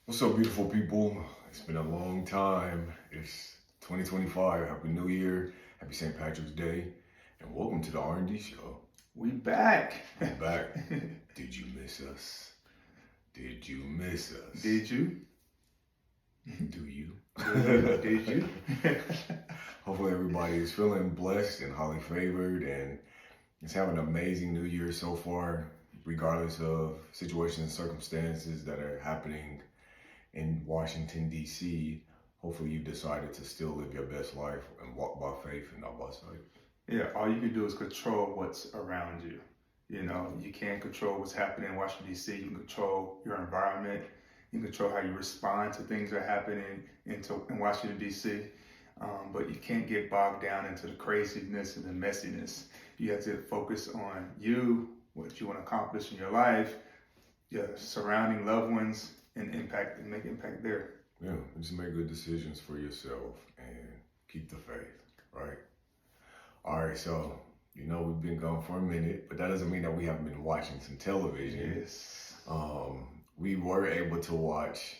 What's up, beautiful people? It's been a long time. It's 2025. Happy New Year. Happy St. Patrick's Day. And welcome to the R&D show. We back. We're back. Did you miss us? Did you miss us? Did you? Do you? Did you? Hopefully everybody is feeling blessed and highly favored and is having an amazing New Year so far, regardless of situations and circumstances that are happening in Washington, D.C. Hopefully you decided to still live your best life and walk by faith and not by sight. Yeah, all you can do is control what's around you. You know, you can't control what's happening in Washington, D.C. You can control your environment. You can control how you respond to things that are happening in Washington, D.C. But you can't get bogged down into the craziness and the messiness. You have to focus on you, what you want to accomplish in your life, your surrounding loved ones, and make impact there. Yeah, just make good decisions for yourself and keep the faith, right? All right, so we've been gone for a minute, but that doesn't mean that we haven't been watching some television. Yes. We were able to watch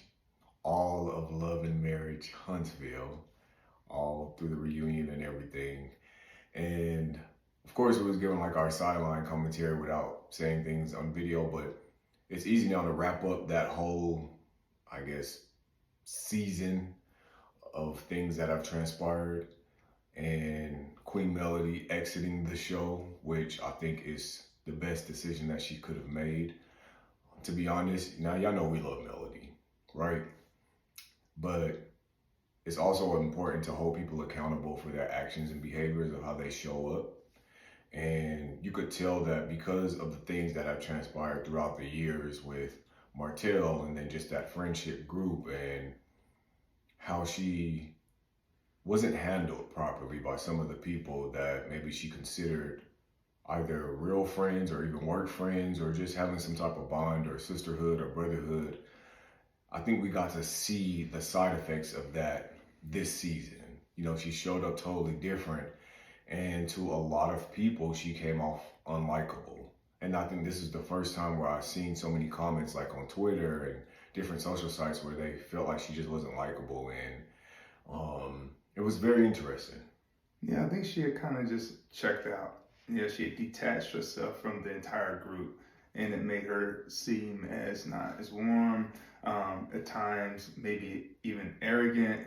all of Love and Marriage Huntsville, all through the reunion and everything. And of course, it was given like our sideline commentary without saying things on video, but it's easy now to wrap up that whole, I guess, season of things that have transpired and Queen Melody exiting the show, which I think is the best decision that she could have made. To be honest, now y'all know we love Melody, right? But it's also important to hold people accountable for their actions and behaviors of how they show up. And you could tell that because of the things that have transpired throughout the years with Martell and then just that friendship group and how she wasn't handled properly by some of the people that maybe she considered either real friends or even work friends or just having some type of bond or sisterhood or brotherhood. I think we got to see the side effects of that this season. She showed up totally different. And to a lot of people, she came off unlikable. And I think this is the first time where I've seen so many comments like on Twitter and different social sites where they felt like she just wasn't likable. And it was very interesting. Yeah, I think she had kind of just checked out. Yeah, she had detached herself from the entire group, and it made her seem as not as warm, at times maybe even arrogant.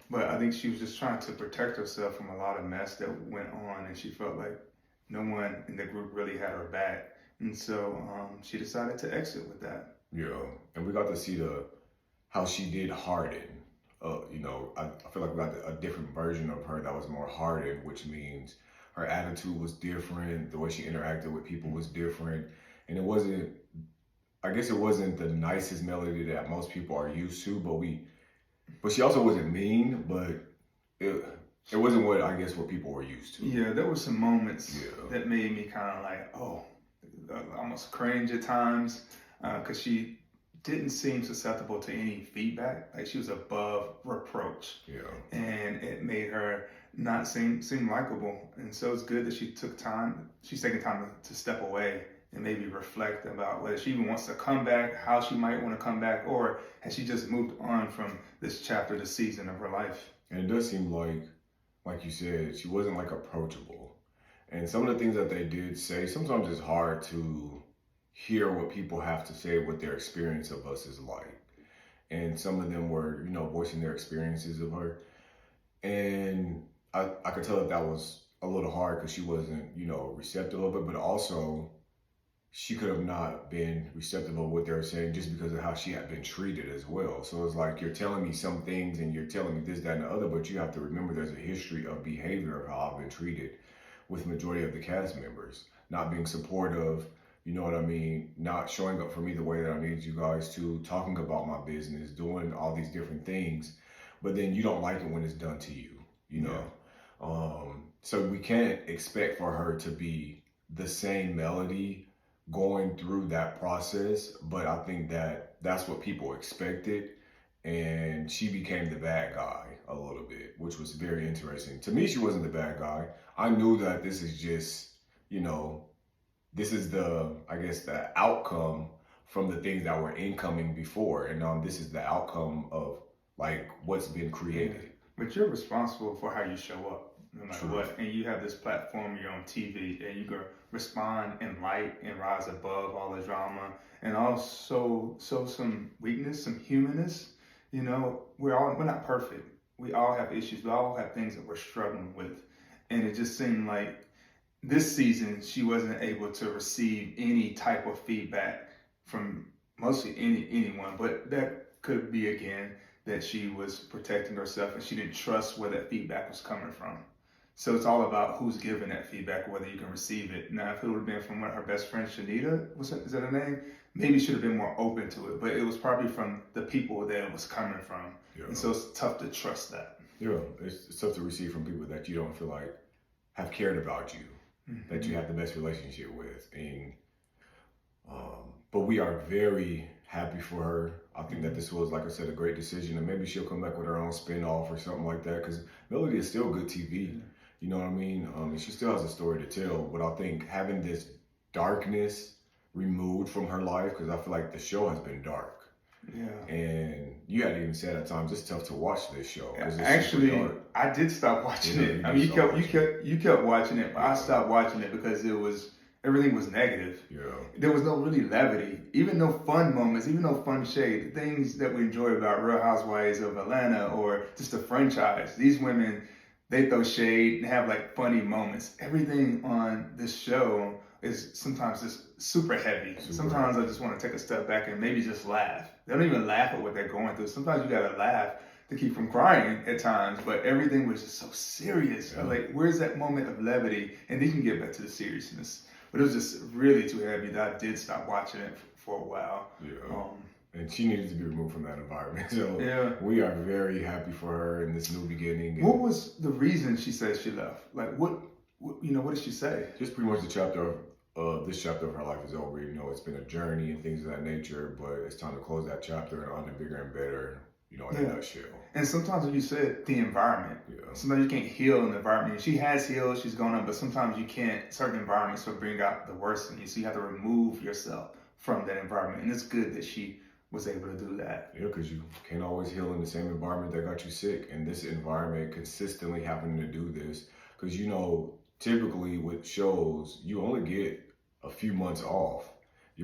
But I think she was just trying to protect herself from a lot of mess that went on, and she felt like no one in the group really had her back. And so she decided to exit with that. Yeah, and we got to see how she did harden. I feel like we got a different version of her that was more hardened, which means her attitude was different, the way she interacted with people was different, and I guess it wasn't the nicest Melody that most people are used to, but she also wasn't mean, but it wasn't what people were used to. Yeah, there were some moments that made me kind of like, almost cringe at times, because she didn't seem susceptible to any feedback. Like she was above reproach. Yeah. And it made her not seem likable. And so it's good that she's taking time to step away and maybe reflect about whether she even wants to come back, how she might want to come back, or has she just moved on from this chapter, this season of her life. And it does seem like you said, she wasn't like approachable. And some of the things that they did say, sometimes it's hard to hear what people have to say, what their experience of us is like. And some of them were, voicing their experiences of her. And I could tell that was a little hard because she wasn't, receptive of it, but also she could have not been receptive of what they were saying just because of how she had been treated as well. So it's like, you're telling me some things and you're telling me this, that, and the other, but you have to remember there's a history of behavior of how I've been treated with the majority of the cast members, not being supportive, you know what I mean, not showing up for me the way that I needed you guys to, talking about my business, doing all these different things, but then you don't like it when it's done to you, So we can't expect for her to be the same Melody going through that process, but I think that's what people expected, and she became the bad guy a little bit, which was very interesting. To me, she wasn't the bad guy. I knew that this is just, this is the outcome from the things that were incoming before, and this is the outcome of like what's been created. But you're responsible for how you show up, no matter True. what. And you have this platform, you're on TV, and you can respond in light and rise above all the drama, and also show some weakness, some humanness. You know, we're not perfect. We all have issues. We all have things that we're struggling with, and it just seemed like this season she wasn't able to receive any type of feedback from mostly anyone, but that could be again that she was protecting herself and she didn't trust where that feedback was coming from. So it's all about who's giving that feedback, whether you can receive it. Now, if it would have been from one of her best friends, Shanita, is that her name? Maybe she should have been more open to it, but it was probably from the people that it was coming from. Yeah. And so it's tough to trust that. Yeah, it's tough to receive from people that you don't feel like have cared about you, that you have the best relationship with. And but we are very happy for her. I think that this was, like I said, a great decision, and maybe she'll come back with her own spin-off or something like that, because Melody is still good TV. You know what I mean? And she still has a story to tell, but I think having this darkness removed from her life, because I feel like the show has been dark. Yeah. And you had even said at times it's tough to watch this show. Actually, I did stop watching it. I mean, you kept watching it, but I stopped watching it because everything was negative. Yeah. There was no really levity, even no fun moments, even no fun shade. The things that we enjoy about Real Housewives of Atlanta or just the franchise. These women, they throw shade and have like funny moments. Everything on this show is sometimes just super heavy. Sometimes I just want to take a step back and maybe just laugh. They don't even laugh at what they're going through. Sometimes you gotta laugh to keep from crying at times, but everything was just so serious. Yeah. Like, where's that moment of levity? And then you can get back to the seriousness. But it was just really too heavy that I did stop watching it for a while. Yeah. And she needed to be removed from that environment. So we are very happy for her in this new beginning. What was the reason she said she left? Like, what did she say? Just pretty much the chapter of this chapter of her life is over. You know, it's been a journey and things of that nature, but it's time to close that chapter and on to bigger and better, in a nutshell. And sometimes when you said the environment, sometimes you can't heal in the environment. She has healed, she's gone on, but sometimes you can't. Certain environments will bring out the worst in you, so you have to remove yourself from that environment. And it's good that she was able to do that. Yeah, because you can't always heal in the same environment that got you sick. And this environment consistently having to do this, because typically with shows, you only get a few months off. I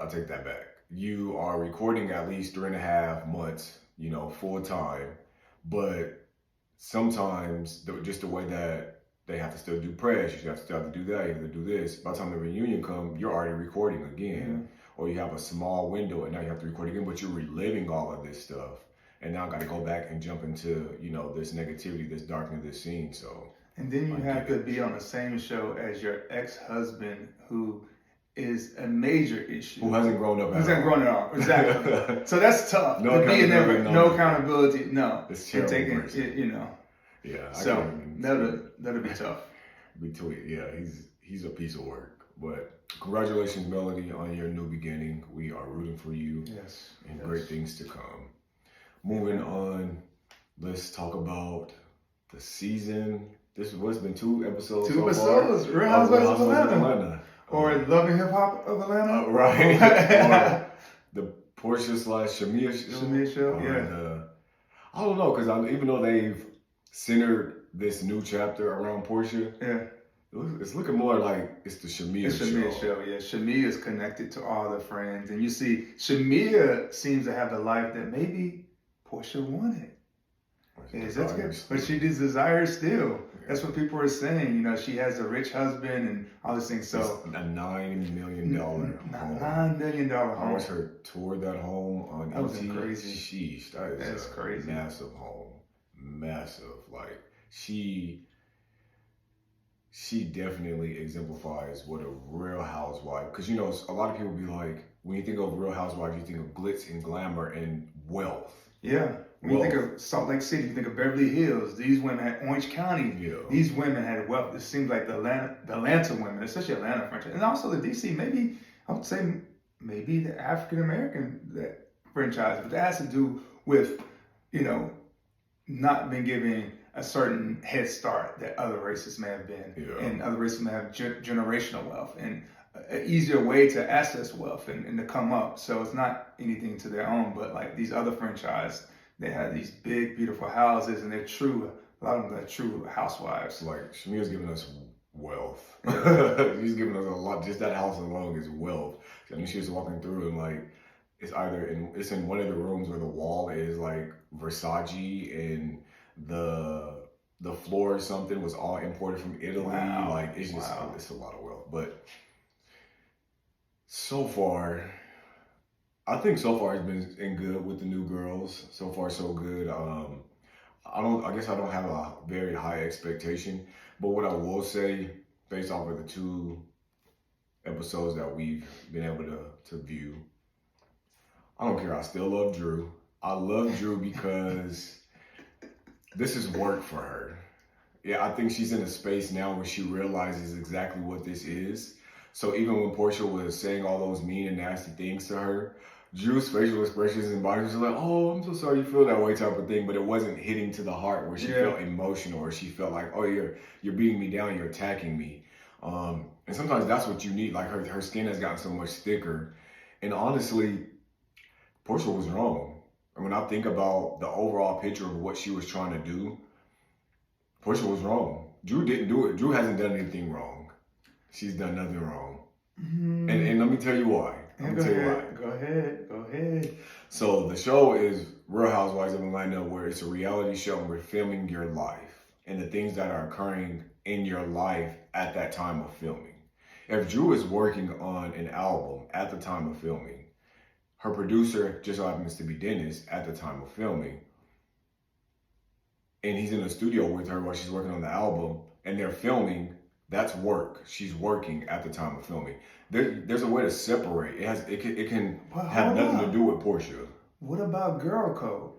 take that back. You are recording at least 3.5 months, full time. But sometimes, just the way that they have to still do press, you have to do that, you have to do this. By the time the reunion comes, you're already recording again. Or you have a small window and now you have to record again, but you're reliving all of this stuff. And now I got to go back and jump into, this negativity, this darkness, this scene. So. And then you have to be on the same show as your ex-husband, who is a major issue. Who hasn't grown up at all. Hasn't grown at all, exactly. So that's tough. No accountability, no. It's terrible. Yeah. So that'll be tough. He's a piece of work. But congratulations, Melody, on your new beginning. We are rooting for you. Yes. And great things to come. Moving on, let's talk about the season. This was been 2 episodes. 2 episodes. Real Housewives of Atlanta. Or Love and Hip Hop of Atlanta. Right. Or the Portia/Shamia show. Shamia show, I don't know, because even though they've centered this new chapter around Portia, it's looking more like it's the Shamia show. Yeah. Shamia is connected to all the friends. And you see, Shamia seems to have the life that maybe Portia wanted. But she desires still. That's what people are saying. She has a rich husband and all these things. So a $9 million home. $9 million home. I watched her tour that home on that was crazy. Sheesh, that's crazy. Massive home. Massive. Like she definitely exemplifies what a real housewife, because a lot of people be like, when you think of Real Housewives, you think of glitz and glamour and wealth. Yeah. When you think of Salt Lake City, you think of Beverly Hills. These women had Orange County. Yeah. These women had wealth. It seems like the Atlanta women, especially Atlanta franchise, and also the DC. Maybe I would say maybe the African American franchise, but that has to do with not being given a certain head start that other races may have been, and other races may have generational wealth. And an easier way to access wealth and to come up. So it's not anything to their own, but like these other franchise, they have these big, beautiful houses, and they're true. A lot of them are true housewives. Like Shamia's giving us wealth. She's giving us a lot. Just that house alone is wealth. I mean, she was walking through and like it's in one of the rooms where the wall is like Versace and the floor or something was all imported from Italy. Wow. Like it's just it's a lot of wealth. But so far, I think so far it's been good with the new girls. So far so good. I guess I don't have a very high expectation, but what I will say, based off of the 2 episodes that we've been able to view, I don't care. I still love Drew. I love Drew because this is work for her. Yeah, I think she's in a space now where she realizes exactly what this is. So even when Portia was saying all those mean and nasty things to her, Drew's facial expressions and body was like, "Oh, I'm so sorry you feel that way," type of thing. But it wasn't hitting to the heart where she felt emotional, or she felt like, "Oh, you're beating me down, you're attacking me." And sometimes that's what you need. Like her skin has gotten so much thicker, and honestly, Portia was wrong. And when I think about the overall picture of what she was trying to do, Portia was wrong. Drew didn't do it. Drew hasn't done anything wrong. She's done nothing wrong. Mm-hmm. And let me tell you why. Go ahead. So the show is Real Housewives of Atlanta, where it's a reality show and we're filming your life and the things that are occurring in your life at that time of filming. If Drew is working on an album at the time of filming, her producer just so happens to be Dennis at the time of filming, and he's in the studio with her while she's working on the album, and they're filming, that's work. She's working at the time of filming. There's a way to separate. It can have nothing to do with Portia. What about girl code?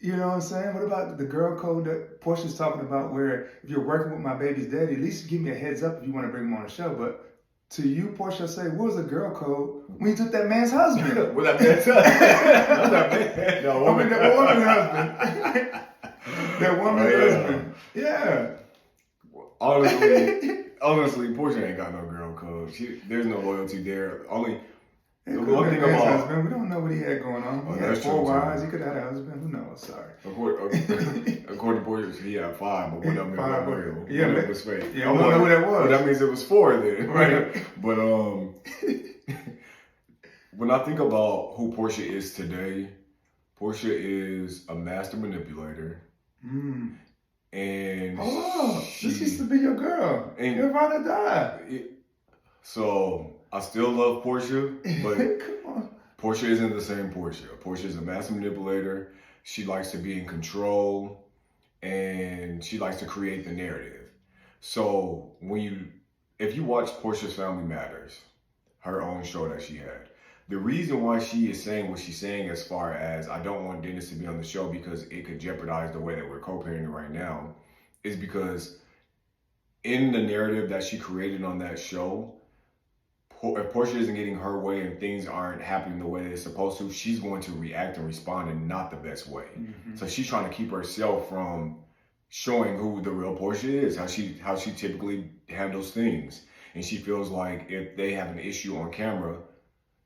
You know what I'm saying? What about the girl code that Portia's talking about, where if you're working with my baby's daddy, at least give me a heads up if you want to bring him on the show. But to you, Portia, say, what was the girl code when you took that man's husband? What that man's husband? That woman's husband. That woman's husband. Yeah. Honestly, Portia ain't got no girl code. There's no loyalty there. Only the one thing about husband, we don't know what he had going on. He had 4 wives. He could have had a husband. Who knows? Sorry. According to Portia, he had 5, but one of them was real. Yeah, one of them was fake. Yeah, I don't know who that was. But that means it was 4 then. Right. But when I think about who Portia is today, Portia is a master manipulator. Mm. And this used to be your girl. And your father died. So I still love Portia, but come on. Portia isn't the same Portia. Portia is a master manipulator. She likes to be in control, and she likes to create the narrative. So if you watch Portia's Family Matters, her own show that she had, the reason why she is saying what she's saying as far as I don't want Dennis to be on the show because it could jeopardize the way that we're co-parenting right now is because in the narrative that she created on that show, if Portia isn't getting her way and things aren't happening the way they're supposed to, she's going to react and respond in not the best way. Mm-hmm. So she's trying to keep herself from showing who the real Portia is, how she typically handles things. And she feels like if they have an issue on camera,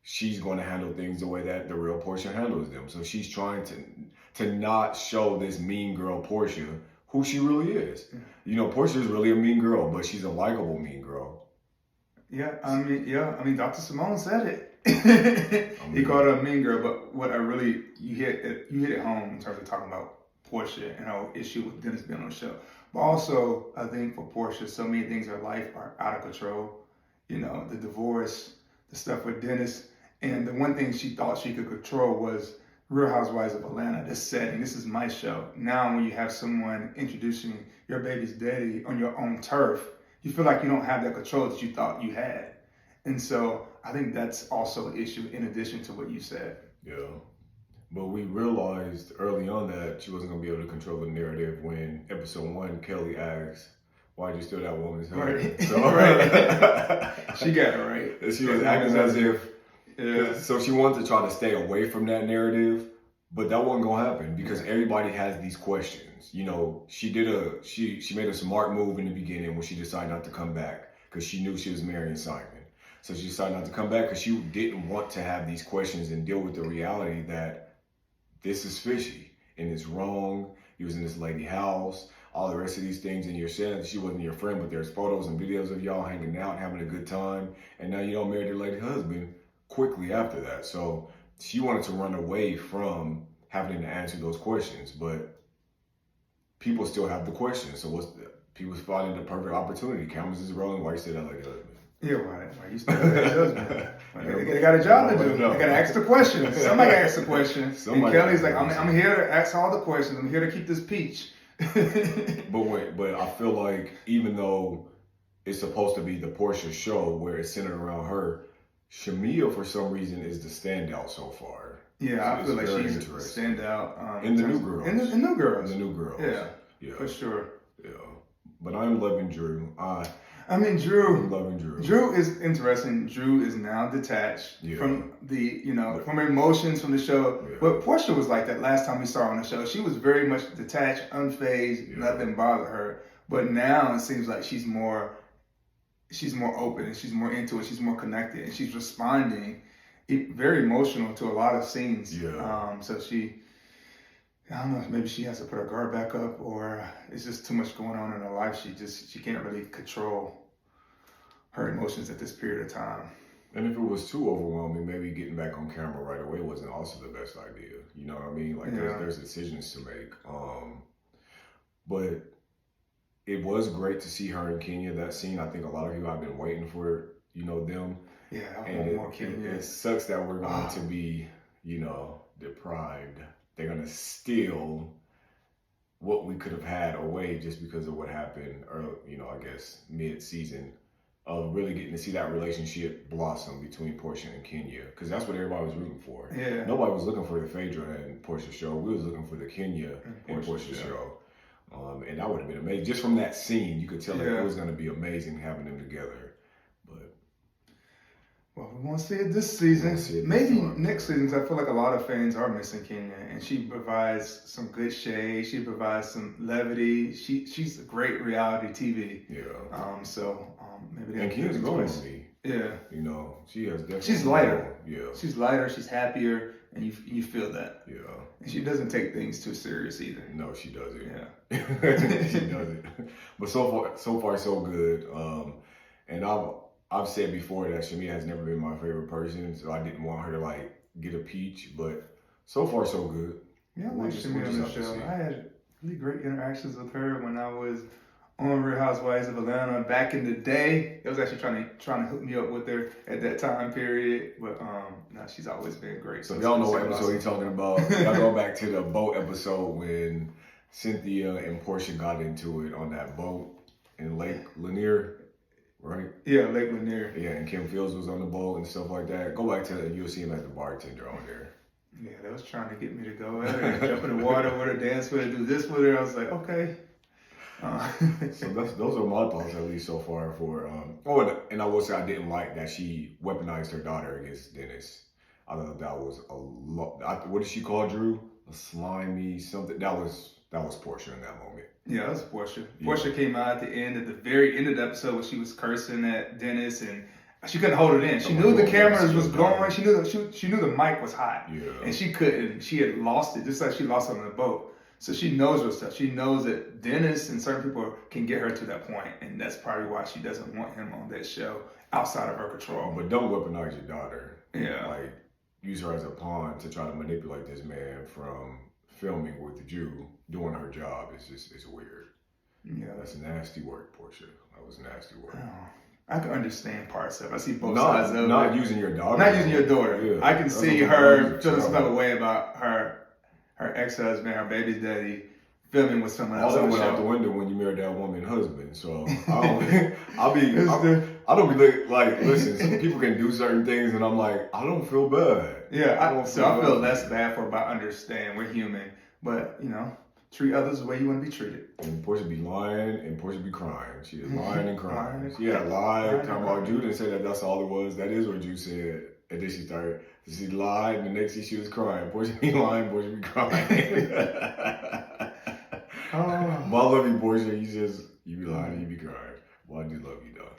she's going to handle things the way that the real Portia handles them. So she's trying to not show this mean girl Portia who she really is. You know, Portia is really a mean girl, but she's a likable mean girl. Yeah, I mean, Dr. Simone said it. He called her a mean girl, but what you hit it home in terms of talking about Portia and her issue with Dennis being on the show. But also, I think for Portia, so many things in her life are out of control. You know, the divorce, the stuff with Dennis. And the one thing she thought she could control was Real Housewives of Atlanta, this setting. This is my show. Now when you have someone introducing your baby's daddy on your own turf, you feel like you don't have that control that you thought you had. And so I think that's also an issue in addition to what you said. Yeah. But we realized early on that she wasn't going to be able to control the narrative when episode 1, Kelly asked, "Why'd you steal that woman's husband?" Right. So, right. She got it right. And she was acting as if, so she wanted to try to stay away from that narrative, but that wasn't going to happen because everybody has these questions. You know, she made a smart move in the beginning when she decided not to come back because she knew she was marrying Simon. So she decided not to come back because she didn't want to have these questions and deal with the reality that this is fishy and it's wrong. You was in this lady house, all the rest of these things, and you're saying that she wasn't your friend, but there's photos and videos of y'all hanging out, having a good time, and now you don't marry your lady husband quickly after that. So she wanted to run away from having to answer those questions, but people still have the questions. So people's finding the perfect opportunity. Cameras is rolling. Why you say that like husband? Yeah, why you still husband? They got a job to do. They got to ask the questions. Somebody ask the questions. And Kelly's like, I'm here to ask all the questions. I'm here to keep this peach. But I feel like even though it's supposed to be the Portia show where it's centered around her, Shamia for some reason is the standout so far. Yeah, I feel like she's a standout in the new girls. In the new girls. In the new girls. Yeah, for sure. Yeah, but I'm loving Drew. I mean, Drew. I'm loving Drew. Drew is interesting. Drew is now detached from the, from her emotions from the show. Yeah. But Portia was like that last time we saw her on the show. She was very much detached, unfazed, nothing bothered her. But now it seems like she's more open and she's more into it. She's more connected and she's responding. Very emotional to a lot of scenes. Yeah. So I don't know, maybe she has to put her guard back up, or it's just too much going on in her life. She can't really control her emotions at this period of time. And if it was too overwhelming, maybe getting back on camera right away wasn't also the best idea. You know what I mean? Like there's decisions to make. But it was great to see her in Kenya. That scene, I think a lot of people have been waiting for, them. Yeah, and it sucks that we're going to be, deprived. They're going to steal what we could have had away just because of what happened, or, I guess mid-season, of really getting to see that relationship blossom between Portia and Kenya, because that's what everybody was rooting for. Yeah. Nobody was looking for the Phaedra and Portia show. We was looking for the Kenya and Portia show. And that would have been amazing. Just from that scene, you could tell that it was going to be amazing having them together. But well, we won't see it this season. Maybe next season, because I feel like a lot of fans are missing Kenya, and she provides some good shade. She provides some levity. She's a great reality TV. Yeah. Maybe. And Kenya's growing on me. Yeah. She has definitely. She's lighter. Yeah. She's lighter. She's happier, and you feel that. Yeah. And she doesn't take things too serious either. No, she doesn't. Yeah. She doesn't. But so far, so good. And I've said before that Shamia has never been my favorite person, so I didn't want her to get a peach. But so far, so good. Yeah, I like Shamia on the show. I had really great interactions with her when I was on Real Housewives of Atlanta back in the day. It was actually trying to hook me up with her at that time period. But no, she's always been great. So y'all know what episode he's talking about. Y'all go back to the boat episode when Cynthia and Portia got into it on that boat in Lake Lanier, right? Yeah, Lake Lanier. Yeah, and Kim Fields was on the boat and stuff like that. Go back to that, you'll see him as the bartender on there. Yeah, they was trying to get me to go at her, jump in the water with her, dance with her, do this with her. I was like, okay. So those are my thoughts, at least so far. For and I will say I didn't like that she weaponized her daughter against Dennis. I thought that was a lot. What did she call Drew? A slimy something. That was Portia in that moment. Yeah, that was Portia. Yeah. Portia came out at the very end of the episode when she was cursing at Dennis, and she couldn't hold it in. She knew the cameras was going. She knew the mic was hot, and she couldn't. She had lost it, just like she lost it on the boat. So she knows her stuff. She knows that Dennis and certain people can get her to that point, and that's probably why she doesn't want him on that show outside of her control. But don't weaponize your daughter. Yeah. Use her as a pawn to try to manipulate this man from filming with the Jew, doing her job. It's weird. Yeah. That's nasty work, Portia. That was nasty work. Oh, I can understand parts of it. I see both sides of it. Not using your daughter. Not using your daughter. Yeah. I can see her feeling some type of way about her ex-husband, her baby's daddy, filming with someone else. All that went out the window when you married that woman husband. So I don't be like, listen, some people can do certain things, and I'm like, I don't feel bad. Yeah, I feel less bad for about understanding we're human, but treat others the way you want to be treated. And Portia be lying, and Portia be crying. She is lying and crying. She had lied, talking about Jude, and said that's all it was. That is what Jude said. And then she lied, and the next thing she was crying. Portia be lying, Portia be crying. But I love you, Portia. You be lying and you be crying. Well, I do love you, though.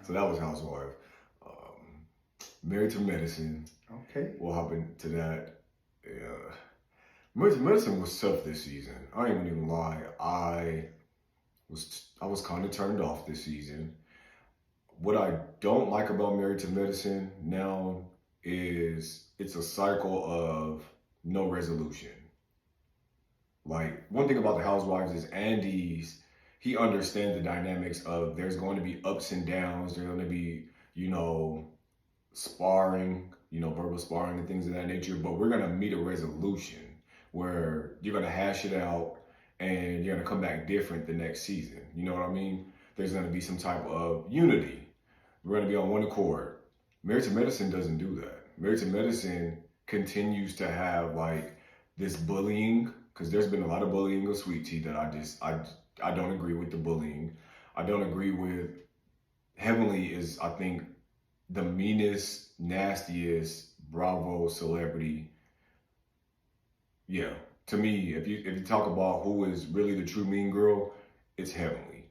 So that was Housewives. Married to Medicine. Okay. We'll hop into that. Yeah. Married to Medicine was tough this season. I ain't even lie. I was kind of turned off this season. What I don't like about Married to Medicine now is it's a cycle of no resolution. Like, one thing about the Housewives is he understands the dynamics of there's going to be ups and downs. There's going to be, sparring, verbal sparring and things of that nature. But we're going to meet a resolution where you're going to hash it out and you're going to come back different the next season. You know what I mean? There's going to be some type of unity. We're going to be on one accord. Married to Medicine doesn't do that. Married to Medicine continues to have like this bullying, because there's been a lot of bullying of Sweet Tea that I don't agree with the bullying. I don't agree with Heavenly is, I think, the meanest, nastiest Bravo celebrity. Yeah, to me, if you talk about who is really the true mean girl, it's Heavenly,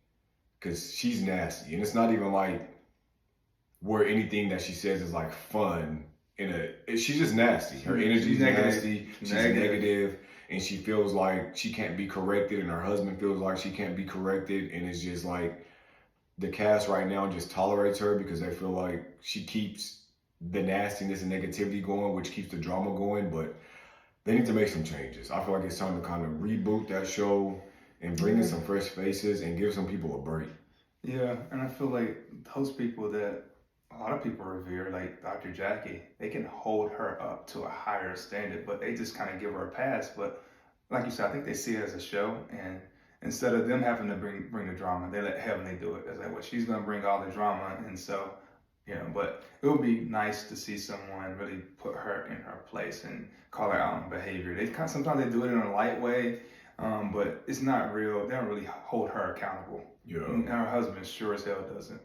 because she's nasty, and it's not even like where anything that she says is like fun. She's just nasty. Her energy's nasty. She's negative, and she feels like she can't be corrected, and her husband feels like she can't be corrected, and it's just like the cast right now just tolerates her because they feel like she keeps the nastiness and negativity going, which keeps the drama going. But they need to make some changes. I feel like it's time to kind of reboot that show and bring in some fresh faces and give some people a break. Yeah, and I feel like those people that a lot of people revere, like Dr. Jackie, they can hold her up to a higher standard, but they just kind of give her a pass. But like you said, I think they see it as a show, and instead of them having to bring the drama, they let Heavenly do it. It's like, well, she's going to bring all the drama, and so, but it would be nice to see someone really put her in her place and call her out on behavior. Sometimes they do it in a light way, but it's not real. They don't really hold her accountable. Yeah. And her husband sure as hell doesn't.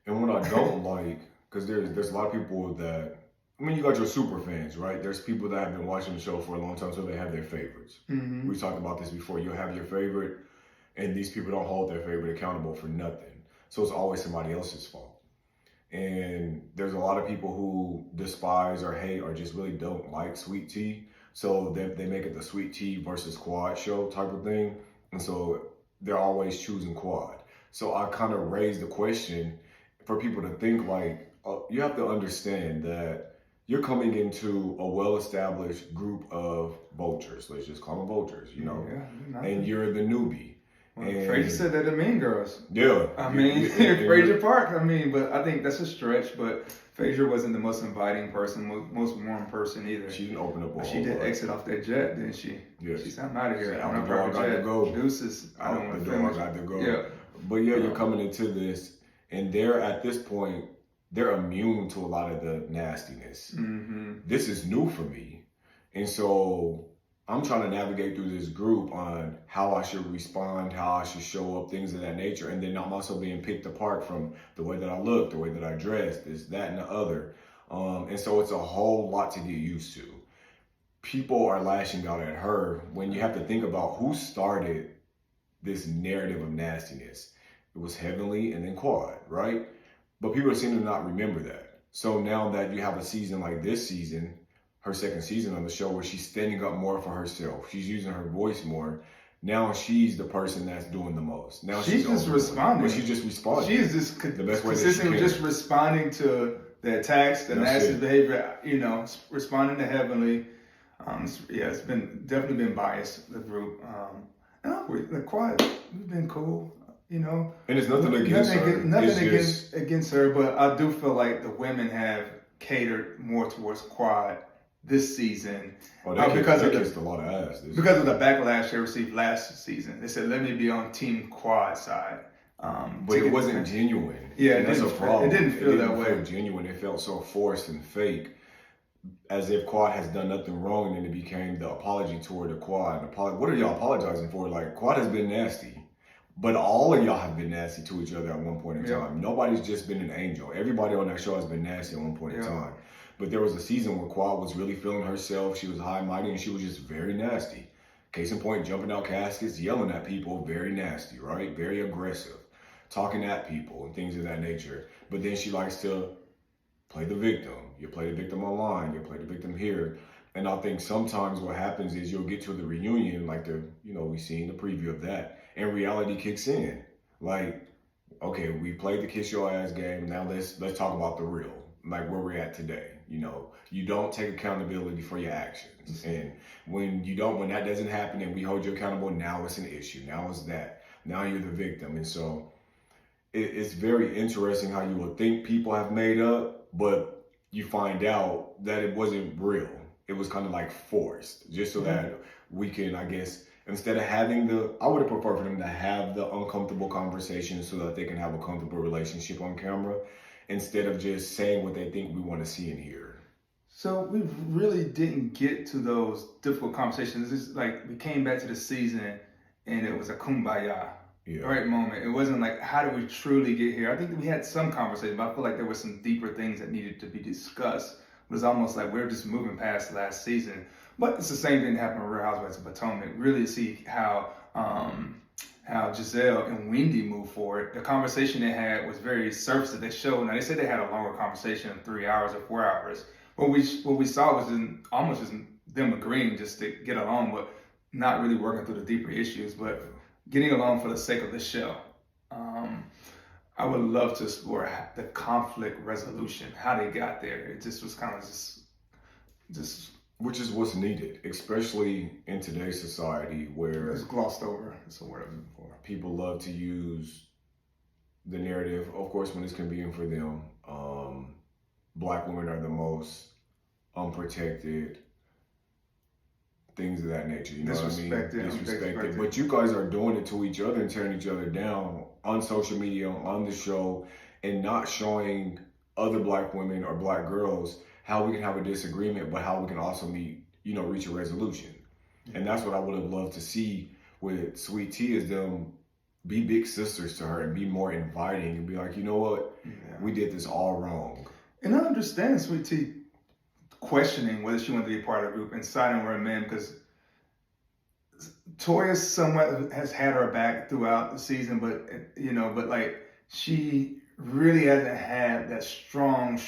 And what I don't like, because there's a lot of people that, you got your super fans, right? There's people that have been watching the show for a long time, so they have their favorites. Mm-hmm. We talked about this before. You'll have your favorite, and these people don't hold their favorite accountable for nothing. So it's always somebody else's fault. And there's a lot of people who despise or hate or just really don't like Sweet Tea. So they make it the Sweet Tea versus Quad show type of thing. And so they're always choosing Quad. So I kind of raised the question for people to think like, you have to understand that you're coming into a well-established group of vultures. Let's just call them vultures, Yeah, and you're the newbie. Well, Frasier said that to Mean Girls. Yeah. Frasier Park, but I think that's a stretch, but Frasier wasn't the most inviting person, most warm person either. She didn't open up a She did exit off that jet, didn't she? Yes. She said, I'm out of here. I'm a private jet. To go. Deuces. I don't want to finish. I got to go. Yeah. But yeah, you're coming into this, and at this point, they're immune to a lot of the nastiness. Mm-hmm. This is new for me. And so I'm trying to navigate through this group on how I should respond, how I should show up, things of that nature. And then I'm also being picked apart from the way that I look, the way that I dress, this, that, and the other. And so it's a whole lot to get used to. People are lashing out at her when you have to think about who started this narrative of nastiness. It was Heavenly and then Quad, right? But people seem to not remember that. So now that you have a season like this season, her second season on the show, where she's standing up more for herself, she's using her voice more. Now she's the person that's doing the most. Now she's just responding. She's just responding. She is just the best way consistently just responding to the attacks, the nasty behavior. Responding to Heavenly. It's definitely been biased, the group. And the Quiet, we've been cool. And it's nothing against her. Nothing against her, but I do feel like the women have catered more towards Quad this season. Because they kissed a lot of ass. Because of the backlash they received last season. They said, let me be on Team Quad side. But it wasn't genuine. Yeah, that's a problem. It didn't feel that way. It didn't feel genuine. It felt so forced and fake, as if Quad has done nothing wrong, and then it became the apology toward the Quad. What are y'all apologizing for? Like, Quad has been nasty. But all of y'all have been nasty to each other at one point in time. Nobody's just been an angel. Everybody on that show has been nasty at one point in time. But there was a season where Quad was really feeling herself. She was high and mighty, and she was just very nasty. Case in point, jumping out caskets, yelling at people, very nasty, right? Very aggressive, talking at people and things of that nature. But then she likes to play the victim, you play the victim online, you play the victim here. And I think sometimes what happens is you'll get to the reunion, like we seen the preview of that, and reality kicks in. Like, okay, we played the kiss your ass game. Now let's talk about the real, like where we're at today. You don't take accountability for your actions, and when that doesn't happen, and we hold you accountable, now it's an issue. Now it's that. Now you're the victim, and so it's very interesting how you would think people have made up, but you find out that it wasn't real. It was kind of like forced, just so that we can, I guess, instead of having I would have preferred for them to have the uncomfortable conversation so that they can have a comfortable relationship on camera, instead of just saying what they think we want to see and hear. So we really didn't get to those difficult conversations. It's like we came back to the season and it was a kumbaya. Yeah. Right moment. It wasn't like, how do we truly get here? I think we had some conversation, but I feel like there were some deeper things that needed to be discussed. It was almost like we're just moving past last season. But it's the same thing that happened with Real Housewives of Potomac. Really see how Giselle and Wendy moved forward. The conversation they had was very surface that they showed. Now they said they had a longer conversation of 3 hours or 4 hours. What we saw was almost just them agreeing just to get along, but not really working through the deeper issues. But getting along for the sake of the show. I would love to explore the conflict resolution, how they got there. It just was kind of just which is what's needed, especially in today's society where it's glossed over. It's a word I'm looking for. People love to use the narrative, of course, when it's convenient for them. Black women are the most unprotected, things of that nature, you know what I mean? Disrespected. But you guys are doing it to each other and tearing each other down on social media, on the show, and not showing other Black women or Black girls how we can have a disagreement, but how we can also reach a resolution. And that's what I would have loved to see with Sweet Tea, is them be big sisters to her and be more inviting and be like, you know what, we did this all wrong. And I understand Sweet Tea questioning whether she wanted to be part of the group and siding with her man, because Toya somewhat has had her back throughout the season, but like she really hasn't had that strong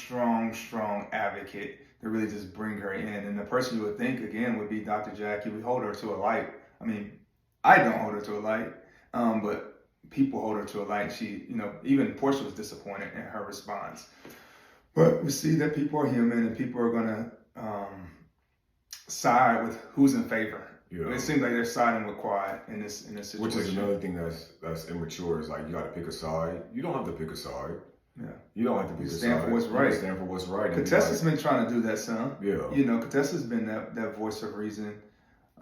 advocate to really just bring her in. And the person you would think again would be Dr. Jackie. We hold her to a light. I mean, I don't hold her to a light, but people hold her to a light. She, even Portia was disappointed in her response. But we see that people are human and people are going to side with who's in favor. Yeah. It seems like they're siding with Quad in this situation. Which is another thing that's immature, is like you got to pick a side. You don't have to pick a side. Yeah. You don't have to pick a side. Stand for what's right. Stand for what's right. Contessa's been trying to do that, son. Yeah. Contessa's been that voice of reason.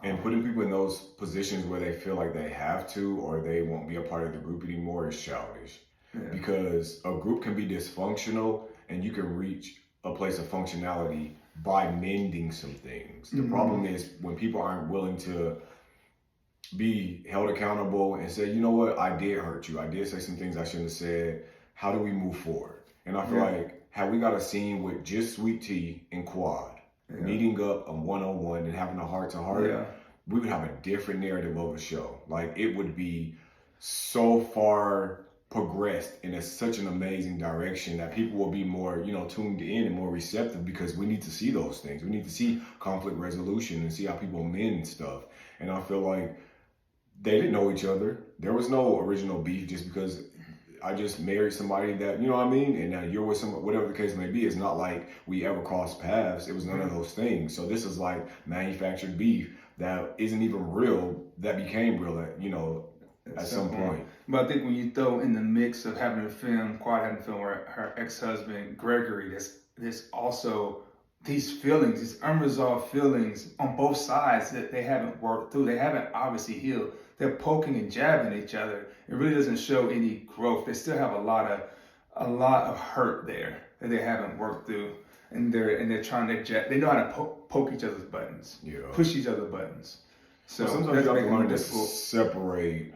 And putting people in those positions where they feel like they have to or they won't be a part of the group anymore is childish. Yeah. Because a group can be dysfunctional and you can reach a place of functionality by mending some things. The problem is when people aren't willing to be held accountable and say, you know what, I did hurt you. I did say some things I shouldn't have said. How do we move forward? And I feel like had we got a scene with just Sweet Tea and Quad meeting up on one-on-one and having a heart-to-heart, we would have a different narrative of a show. Like, it would be so far progressed in such an amazing direction that people will be more, tuned in and more receptive, because we need to see those things. We need to see conflict resolution and see how people mend stuff. And I feel like they didn't know each other. There was no original beef just because I just married somebody that, you know what I mean? And now you're with someone, whatever the case may be. It's not like we ever crossed paths. It was none of those things. So this is like manufactured beef that isn't even real, that became real at some point. But I think when you throw in the mix of having a film, Quad having a film where her ex-husband, Gregory, there's also these feelings, these unresolved feelings on both sides that they haven't worked through. They haven't obviously healed. They're poking and jabbing each other. It really doesn't show any growth. They still have a lot of hurt there that they haven't worked through. And they're trying to they know how to poke each other's buttons, push each other's buttons. So sometimes you have to learn to separate.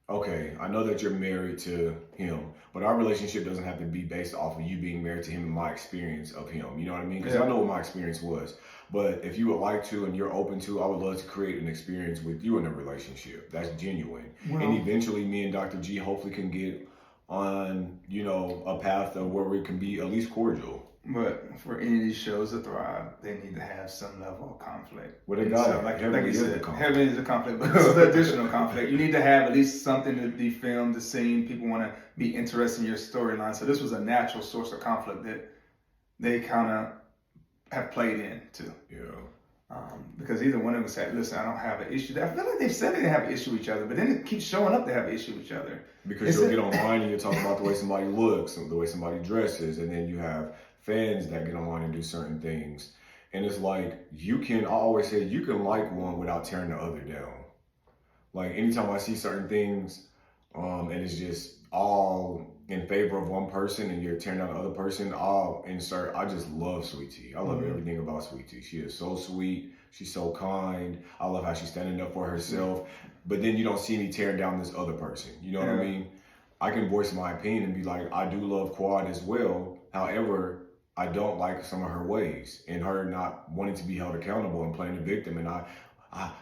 Okay, I know that you're married to him, but our relationship doesn't have to be based off of you being married to him and my experience of him. You know what I mean? Because I know what my experience was. But if you would like to and you're open to, I would love to create an experience with you in a relationship that's genuine. Well, and eventually me and Dr. G hopefully can get on, a path of where we can be at least cordial. But for any of these shows to thrive, they need to have some level of conflict. Well, they got so, it. like Heaven you is said, the conflict. heaven is a conflict, but this is the additional conflict. You need to have at least something to be filmed, to seen. People want to be interested in your storyline. So this was a natural source of conflict that they kind of have played into. Yeah. Because either one of them said, listen, I don't have an issue. I feel like they've said they didn't have an issue with each other, but then it keeps showing up they have an issue with each other. Because you'll get online and you're talking about the way somebody looks and the way somebody dresses, and then you have fans that get online and do certain things. And it's like, I always say, you can like one without tearing the other down. Like, anytime I see certain things, and it's just all in favor of one person and you're tearing down the other person, I just love Sweet Tea. I love everything about Sweet Tea. She is so sweet. She's so kind. I love how she's standing up for herself. But then you don't see me tearing down this other person. You know what I mean? I can voice my opinion and be like, I do love Quad as well. However, I don't like some of her ways and her not wanting to be held accountable and playing the victim. And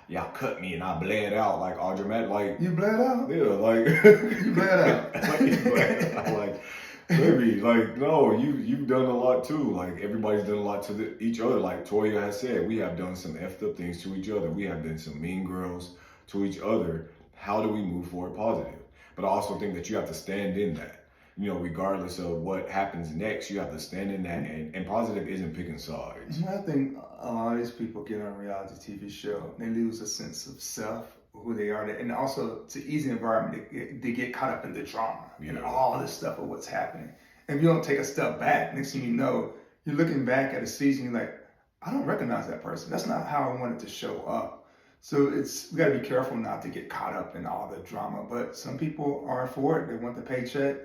y'all cut me and I bled out like all dramatic. Like, you bled out? Yeah, like you bled out. like, baby, like, no, you've done a lot too. Like, everybody's done a lot to each other. Like Toya has said, we have done some effed up things to each other. We have been some mean girls to each other. How do we move forward positive? But I also think that you have to stand in that. You know, regardless of what happens next, you have to stand in that. And positive isn't picking sides. I think a lot of these people get on a reality TV show, they lose a sense of self, who they are, and also to ease the environment, they get caught up in the drama and all this stuff of what's happening. And if you don't take a step back, next thing you know, you're looking back at a season, you're like, I don't recognize that person. That's not how I wanted to show up. So we got to be careful not to get caught up in all the drama. But some people are for it. They want the paycheck,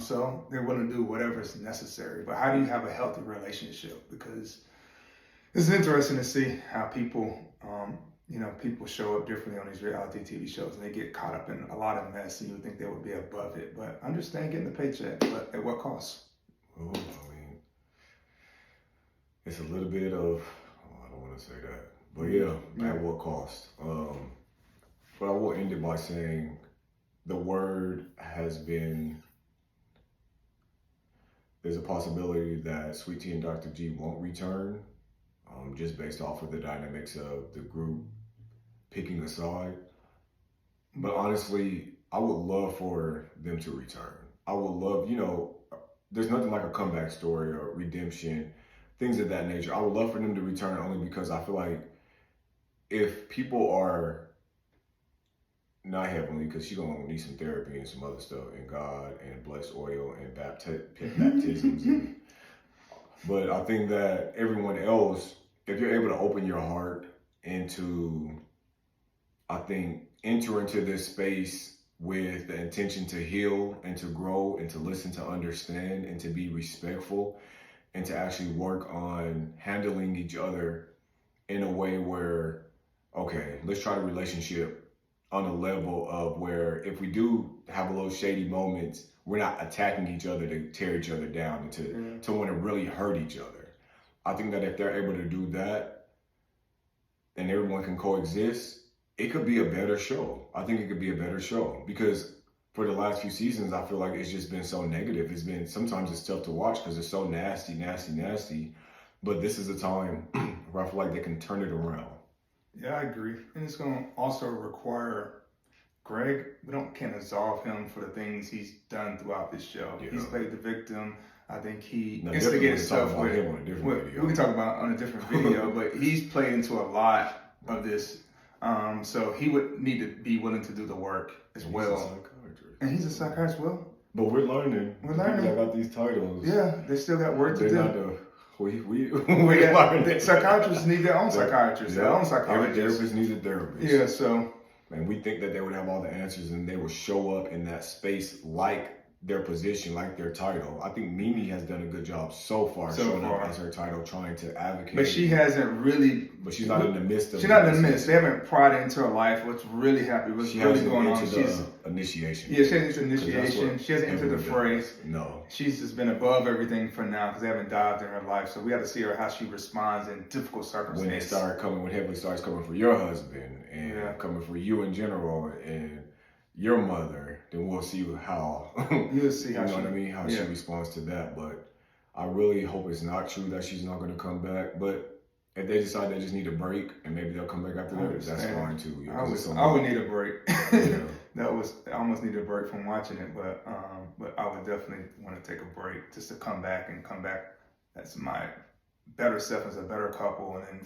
so they're willing to do whatever is necessary. But how do you have a healthy relationship? Because it's interesting to see how people, people show up differently on these reality TV shows, and they get caught up in a lot of mess, and you would think they would be above it. But understand getting the paycheck, but at what cost? Oh, I mean, it's a little bit of, I don't want to say that, but yeah, at what cost? But I will end it by saying the word has been, there's a possibility that Sweet Tea and Dr. G won't return, just based off of the dynamics of the group picking a side. But honestly, I would love for them to return. I would love, there's nothing like a comeback story or redemption, things of that nature. I would love for them to return only because I feel like if people are not heavenly, because she's going to need some therapy and some other stuff, and God and blessed oil and baptisms. But I think that everyone else, if you're able to open your heart into, enter into this space with the intention to heal and to grow and to listen, to understand and to be respectful and to actually work on handling each other in a way where, okay, let's try the relationship on a level of where if we do have a little shady moments, we're not attacking each other to tear each other down and to want to really hurt each other. I think that if they're able to do that and everyone can coexist, it could be a better show. I think it could be a better show because for the last few seasons, I feel like it's just been so negative. Sometimes it's tough to watch because it's so nasty. But this is a time where I feel like they can turn it around. Yeah, I agree. And it's going to also require Greg, can't absolve him for the things he's done throughout this show. Yeah. He's played the victim. I think he instigated stuff with him on a different video. We can talk about on a different video, but he's played into a lot of this. So he would need to be willing to do the work as well. And he's a psychiatrist. Well, but we're learning. People that got these titles. Yeah, they still got work to do. We learned. Psychiatrists need their own psychiatrists, their own psychologists. Therapists need a therapist. Yeah, so. And we think that they would have all the answers and they will show up in that space like their position, like their title. I think Mimi has done a good job so far showing up as her title, trying to advocate. But she hasn't really. But she's not in the midst of. She's not in the midst. They haven't pried it into her life. What's really happening? What's really going on? She's initiation. Yeah, she hasn't entered initiation. She hasn't entered the fray. No. She's just been above everything for now because they haven't dived in her life. So we have to see her how she responds in difficult circumstances. When heavily starts coming for your husband and coming for you in general and your mother, then we'll see how you'll see how how she responds to that. But I really hope it's not true that she's not going to come back. But if they decide they just need a break and maybe they'll come back after that, that's fine too. I would need a break. Yeah. I almost need a break from watching it, but I would definitely want to take a break just to come back as my better self, as a better couple, and then,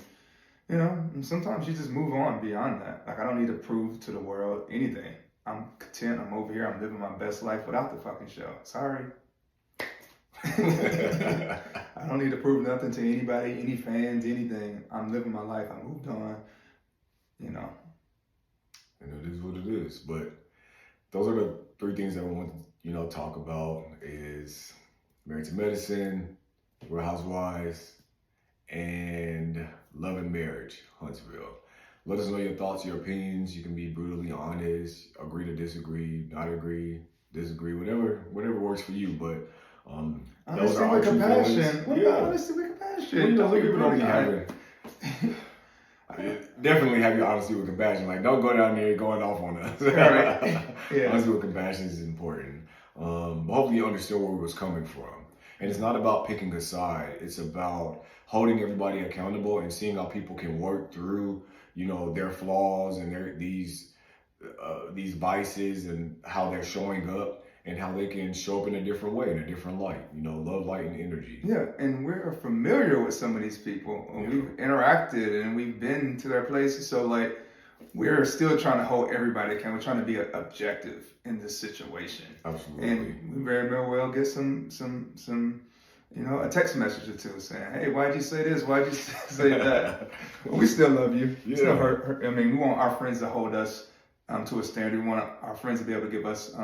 you know, and sometimes you just move on beyond that. Like, I don't need to prove to the world anything. I'm content. I'm over here. I'm living my best life without the fucking show. Sorry. I don't need to prove nothing to anybody, any fans, anything. I'm living my life. I moved on, you know. And it is what it is. But those are the three things that we want to, you know, talk about is Married to Medicine, Real Housewives, and Love and Marriage, Huntsville. Let us know your thoughts, your opinions. You can be brutally honest, agree to disagree, not agree, disagree, whatever works for you. But those are our true feelings. What about honesty with compassion? Well, you know, some people don't be having. Definitely have your honesty with compassion. Like, don't go down there going off on us. Right. Yeah. Honesty with compassion is important. But hopefully you understood where we was coming from. And it's not about picking a side. It's about holding everybody accountable and seeing how people can work through, you know, their flaws and these vices and how they're showing up and how they can show up in a different way, in a different light. You know, love, light, and energy. Yeah, and we're familiar with some of these people. And we've interacted and we've been to their places. So, like, we're still trying to hold everybody accountable. We're trying to be objective in this situation. Absolutely. And we very well get some you know, a text message or two saying, hey, why'd you say this? Why'd you say that? But we still love you. Yeah. Still hurt. I mean, we want our friends to hold us to a standard. We want our friends to be able to give us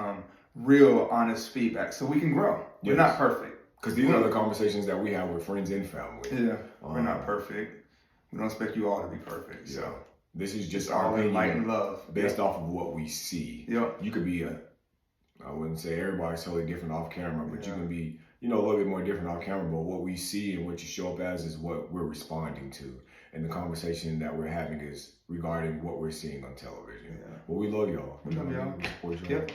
real, honest feedback so we can grow. We're not perfect. Because these are the conversations that we have with friends and family. Yeah, we're not perfect. We don't expect you all to be perfect. Yeah. So this is just all our in light opinion and love. based off of what we see. Yep. You could be I wouldn't say everybody's totally different off camera, but you Yeah. can be, you know, a little bit more different off camera. But what we see and what you show up as is what we're responding to. And the conversation that we're having is regarding what we're seeing on television. Yeah. But we love y'all. We love y'all. We support y'all. Yep.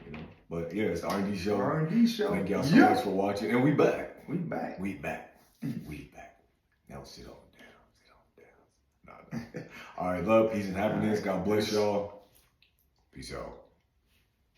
You know. But yeah, it's the R&D show. R&D show. Thank y'all so much for watching. And we back. We back. We back. We back. Now sit on down. Sit on down. Nah. All right, love, peace, and happiness. God bless y'all. Peace out.